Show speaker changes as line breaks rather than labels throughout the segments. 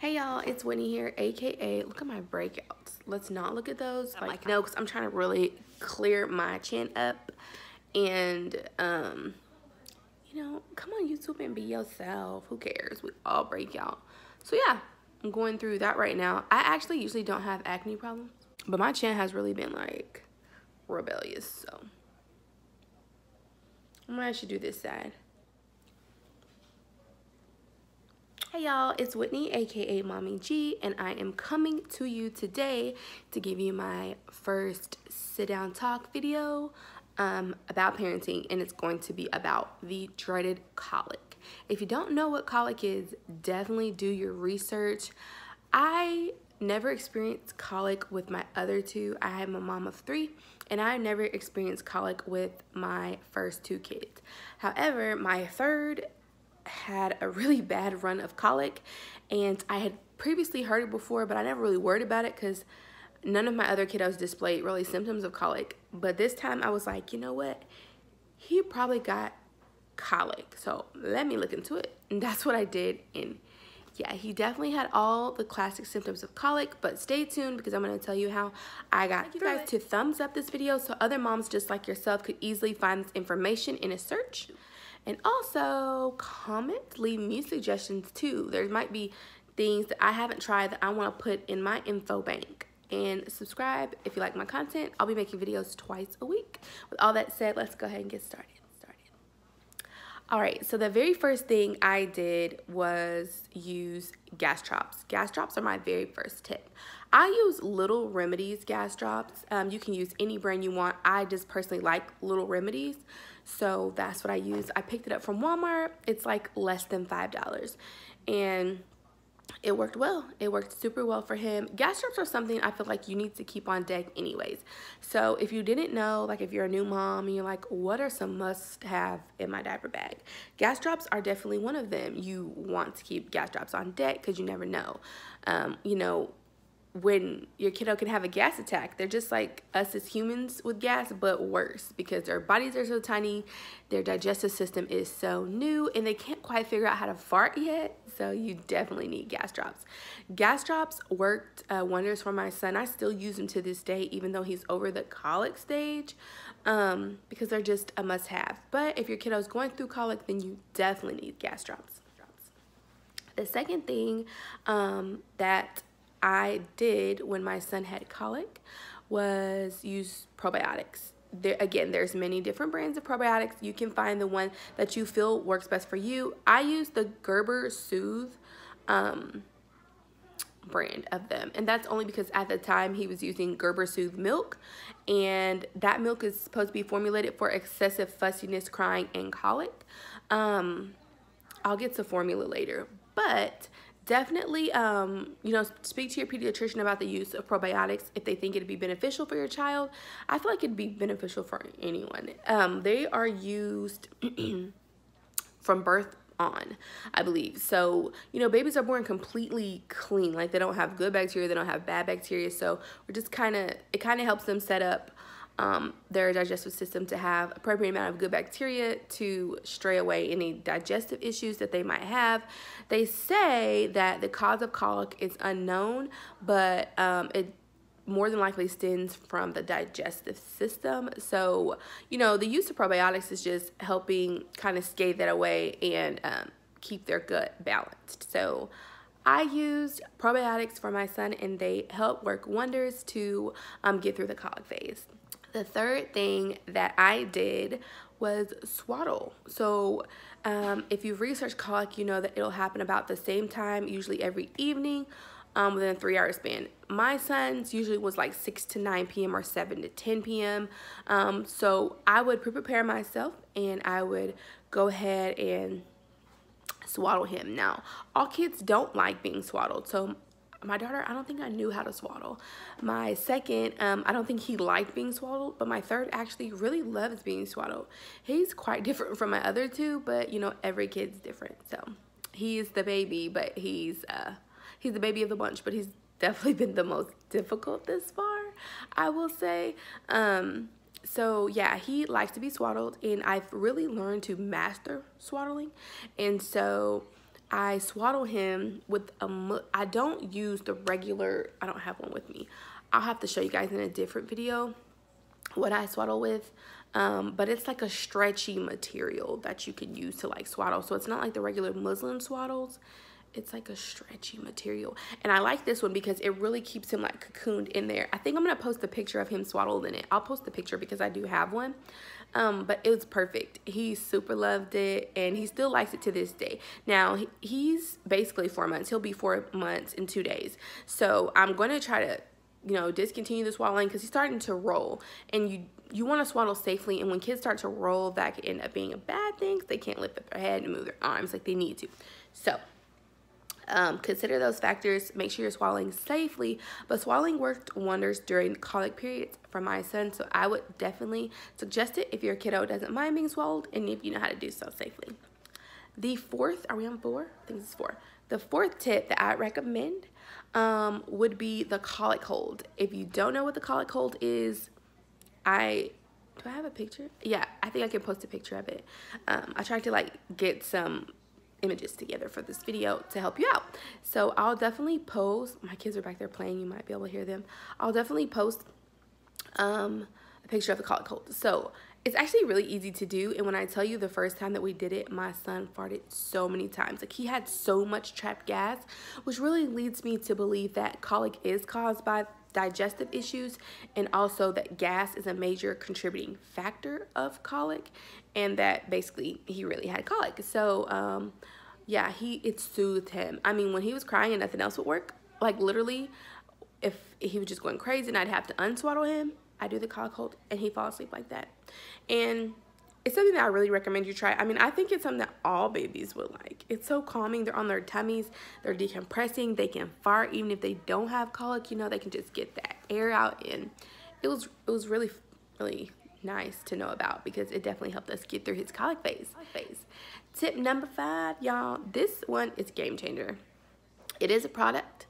Hey y'all, it's Whitney here, aka look at my breakouts. Let's not look at those. No, because I'm trying to really clear my chin up and come on YouTube and be yourself. Who cares? We all break out. So yeah, I'm going through that right now. I actually usually don't have acne problems, but my chin has really been like rebellious, so I'm gonna actually do this side. Hey y'all, it's Whitney, aka Mommy G, and I am coming to you today to give you my first sit down talk video about parenting, and it's going to be about the dreaded colic. If you don't know what colic is, definitely do your research. I never experienced colic with my other two. I am a mom of 3, and I never experienced colic with my first 2 kids. However, my third had a really bad run of colic, and I had previously heard it before, but I never really worried about it because none of my other kiddos displayed really symptoms of colic. But this time I was like, you know what, he probably got colic, so let me look into it. And that's what I did, and yeah, he definitely had all the classic symptoms of colic. But stay tuned because I'm going to tell you how I got you guys to thumbs up this video so other moms just like yourself could easily find this information in a search. And also comment, leave me suggestions too. There might be things that I haven't tried that I want to put in my info bank. And subscribe if you like my content. I'll be making videos twice a week. With all that said, let's go ahead and get started. All right, so the very first thing I did was use gas drops. Gas drops are my very first tip. I use Little Remedies gas drops. You can use any brand you want. I just personally like Little Remedies, so that's what I use. I picked it up from Walmart. It's like less than $5, and it worked well. It worked super well for him. Gas drops are something I feel like you need to keep on deck anyways. So if you didn't know, like if you're a new mom and you're like, what are some must-have in my diaper bag? Gas drops are definitely one of them. You want to keep gas drops on deck because you never know. When your kiddo can have a gas attack, they're just like us as humans with gas, but worse because their bodies are so tiny, their digestive system is so new, and they can't quite figure out how to fart yet, so you definitely need gas drops. Gas drops worked wonders for my son. I still use them to this day, even though he's over the colic stage, because they're just a must-have. But if your kiddo's going through colic, then you definitely need gas drops. The second thing that I did when my son had colic was use probiotics. There's many different brands of probiotics. You can find the one that you feel works best for you. I use the Gerber Soothe brand of them, and that's only because at the time he was using Gerber Soothe milk, and that milk is supposed to be formulated for excessive fussiness, crying, and colic. I'll get to formula later, but definitely, speak to your pediatrician about the use of probiotics if they think it'd be beneficial for your child. I feel like it'd be beneficial for anyone. They are used from birth on, I believe. So, babies are born completely clean. Like, they don't have good bacteria, they don't have bad bacteria. So it kind of helps them set up their digestive system to have appropriate amount of good bacteria to stray away any digestive issues that they might have. They say that the cause of colic is unknown, but it more than likely stems from the digestive system. So, the use of probiotics is just helping kind of scale that away and keep their gut balanced. So I used probiotics for my son, and they help work wonders to get through the colic phase. The third thing that I did was swaddle. So if you've researched colic, you know that it'll happen about the same time, usually every evening, within a 3-hour span. My son's usually was like 6 to 9 p.m. or 7 to 10 p.m. So I would prepare myself, and I would go ahead and swaddle him. Now, all kids don't like being swaddled, so my daughter, I don't think I knew how to swaddle. My second, I don't think he liked being swaddled, but my third actually really loves being swaddled. He's quite different from my other two, but every kid's different. So he's the baby, but he's the baby of the bunch, but he's definitely been the most difficult this far, I will say. So yeah, he likes to be swaddled, and I've really learned to master swaddling, and so I swaddle him with I don't use the regular, I don't have one with me. I'll have to show you guys in a different video what I swaddle with. But it's like a stretchy material that you can use to like swaddle. So it's not like the regular muslin swaddles. It's like a stretchy material. And I like this one because it really keeps him like cocooned in there. I think I'm going to post a picture of him swaddled in it. I'll post the picture because I do have one. But it was perfect. He super loved it and he still likes it to this day. Now, he's basically 4 months. He'll be 4 months in 2 days. So I'm going to try to, you know, discontinue the swaddling because he's starting to roll. And you want to swaddle safely. And when kids start to roll, that can end up being a bad thing. They can't lift up their head and move their arms like they need to. So consider those factors. Make sure you're swaddling safely. But swaddling worked wonders during the colic periods for my son, so I would definitely suggest it if your kiddo doesn't mind being swaddled and if you know how to do so safely. The fourth, are we on 4? I think this is 4. The fourth tip that I recommend would be the colic hold. If you don't know what the colic hold is, do I have a picture? Yeah, I think I can post a picture of it. I tried to like get some images together for this video to help you out. So I'll definitely post, my kids are back there playing, you might be able to hear them. I'll definitely post a picture of the colic hold. So it's actually really easy to do, and when I tell you the first time that we did it, my son farted so many times. Like he had so much trapped gas, which really leads me to believe that colic is caused by digestive issues, and also that gas is a major contributing factor of colic, and that basically he really had colic. So yeah, it soothed him. I mean, when he was crying and nothing else would work, like literally if he was just going crazy and I'd have to unswaddle him, I do the colic hold and he'd fall asleep like that. And it's something that I really recommend you try. I mean, I think it's something that all babies would like. It's so calming. They're on their tummies. They're decompressing. They can fart even if they don't have colic. You know, they can just get that air out. And it was really, really nice to know about because it definitely helped us get through his colic phase. Tip number 5, y'all. This one is game changer. It is a product.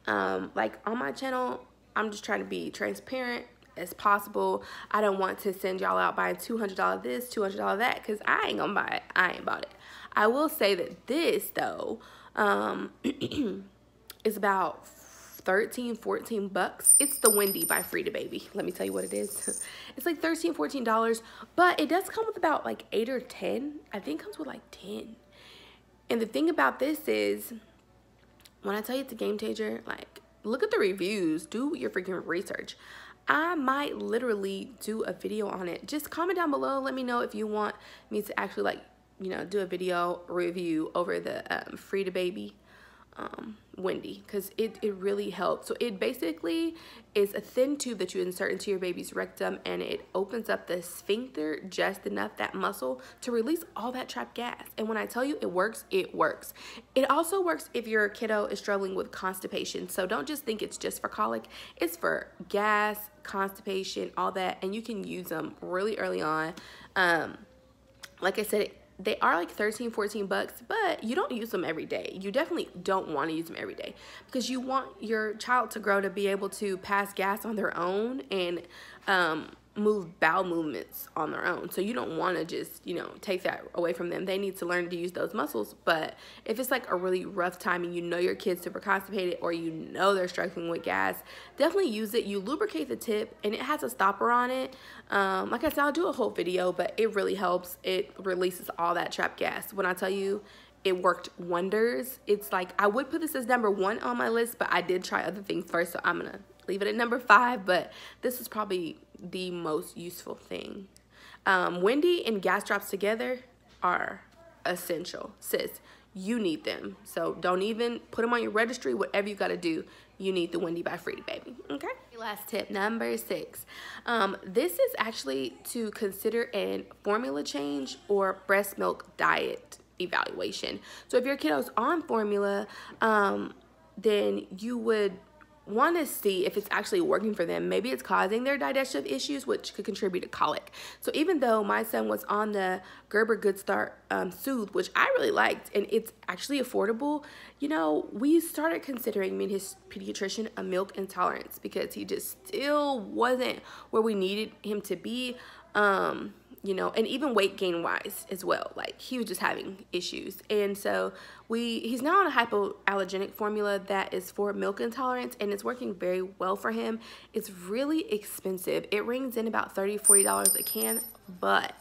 Like on my channel, I'm just trying to be transparent as possible. I don't want to send y'all out buying $200 this, $200 that, because I ain't gonna buy it. I ain't bought it. I will say that this though is about 13, 14 bucks. It's the Wendy by Frida Baby. Let me tell you what it is. It's like $13, $14, but it does come with about like 8 or 10. I think it comes with like 10. And the thing about this is, when I tell you it's a game changer, like look at the reviews, do your freaking research. I might literally do a video on it. Just comment down below. Let me know if you want me to actually like, you know, do a video review over the Frida Baby Wendy, because it really helps. So it basically is a thin tube that you insert into your baby's rectum, and it opens up the sphincter just enough, that muscle, to release all that trapped gas. And when I tell you it works, it works. It also works if your kiddo is struggling with constipation. So don't just think it's just for colic. It's for gas, constipation, all that, and you can use them really early on. Like I said, they are like 13, 14 bucks, but you don't use them every day. You definitely don't want to use them every day because you want your child to grow to be able to pass gas on their own and move bowel movements on their own. So you don't want to just, you know, take that away from them. They need to learn to use those muscles. But if it's like a really rough time and you know your kid's super constipated or you know they're struggling with gas, definitely use it. You lubricate the tip and it has a stopper on it. Like I said, I'll do a whole video, but it really helps. It releases all that trapped gas. When I tell you it worked wonders, it's like, I would put this as number 1 on my list, but I did try other things first, so I'm gonna leave it at number 5, but this is probably the most useful thing. Wendy and gas drops together are essential. Sis, you need them. So don't even put them on your registry. Whatever you got to do, you need the Wendy by Frida Baby. Okay. Last tip, number 6. This is actually to consider a formula change or breast milk diet evaluation. So if your kiddo's on formula, then you would want to see if it's actually working for them. Maybe it's causing their digestive issues, which could contribute to colic. So even though my son was on the Gerber Good Start Soothe, which I really liked, and it's actually affordable, you know, we started considering, me and his pediatrician, a milk intolerance because he just still wasn't where we needed him to be. you know, and even weight gain wise as well. Like, he was just having issues. And so he's now on a hypoallergenic formula that is for milk intolerance, and it's working very well for him. It's really expensive. It rings in about $30, $40 a can, but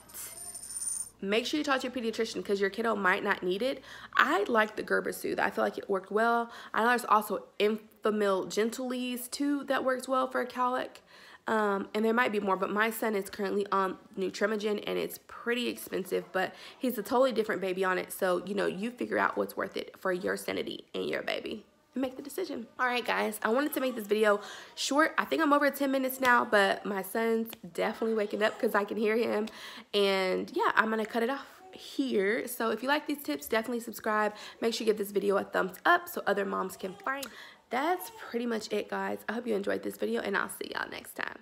make sure you talk to your pediatrician because your kiddo might not need it. I like the Gerber Soothe. I feel like it worked well. I know there's also Enfamil Gentlelise too that works well for colic. And there might be more, but my son is currently on Nutrimogen, and it's pretty expensive, but he's a totally different baby on it. So, you know, you figure out what's worth it for your sanity and your baby and make the decision. All right, guys, I wanted to make this video short. I think I'm over 10 minutes now, but my son's definitely waking up because I can hear him. And yeah, I'm going to cut it off here. So if you like these tips, definitely subscribe. Make sure you give this video a thumbs up so other moms can find. That's pretty much it, guys. I hope you enjoyed this video, and I'll see y'all next time.